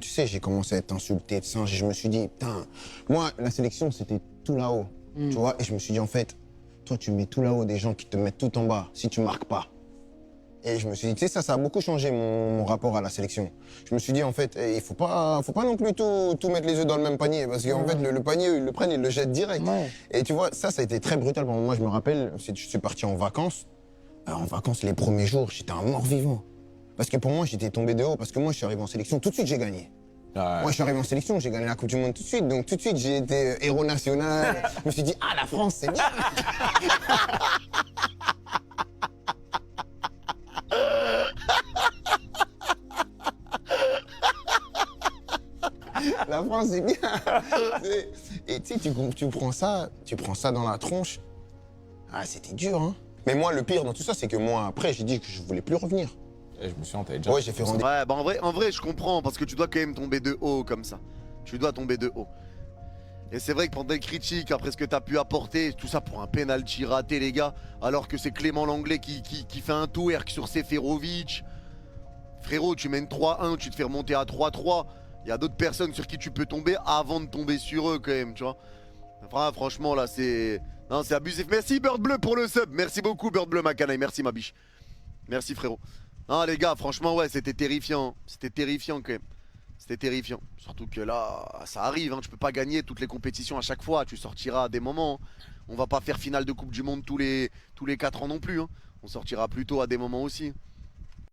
Tu sais, j'ai commencé à être insulté de singe et je me suis dit, putain, moi, la sélection, c'était tout là-haut, tu vois. Et je me suis dit, en fait, toi, tu mets tout là-haut des gens qui te mettent tout en bas si tu marques pas. Et je me suis dit, tu sais, ça a beaucoup changé mon rapport à la sélection. Je me suis dit, en fait, il faut pas non plus tout mettre les œufs dans le même panier, parce qu'en fait, le panier, ils le prennent, ils le jettent direct. Ouais. Et tu vois, ça a été très brutal pour moi. Moi, je me rappelle, je suis parti en vacances. En vacances, les premiers jours, j'étais un mort-vivant. Parce que pour moi, j'étais tombé de haut, parce que moi, je suis arrivé en sélection, tout de suite, j'ai gagné. Ouais. Moi, je suis arrivé en sélection, j'ai gagné la Coupe du Monde tout de suite. Donc, tout de suite, j'ai été héros national. Je me suis dit, ah, la France, c'est bien. La France, c'est bien. Et tu sais, tu prends ça dans la tronche. Ah, c'était dur, hein. Mais moi, le pire dans tout ça, c'est que moi, après, j'ai dit que je voulais plus revenir. Et je me souviens, t'avais déjà. Ouais, j'ai fait rendez-vous. Ouais, bah en vrai, je comprends, parce que tu dois quand même tomber de haut comme ça. Tu dois tomber de haut. Et c'est vrai que pendant des critiques, après ce que t'as pu apporter, tout ça pour un penalty raté, les gars, alors que c'est Clément Langlais qui fait un twerk sur Seferovic. Frérot, tu mènes 3-1, tu te fais remonter à 3-3. Il y a d'autres personnes sur qui tu peux tomber avant de tomber sur eux quand même, tu vois. Enfin, franchement, là, c'est... Non, c'est abusif. Merci Bird Bleu pour le sub. Merci beaucoup Bird Bleu, ma canaille. Merci ma biche. Merci frérot. Non les gars, franchement, ouais, c'était terrifiant. C'était terrifiant quand même. C'était terrifiant. Surtout que là, ça arrive, hein. Tu peux pas gagner toutes les compétitions à chaque fois. Tu sortiras à des moments, hein. On va pas faire finale de Coupe du Monde tous les 4 ans non plus, hein. On sortira plutôt à des moments aussi.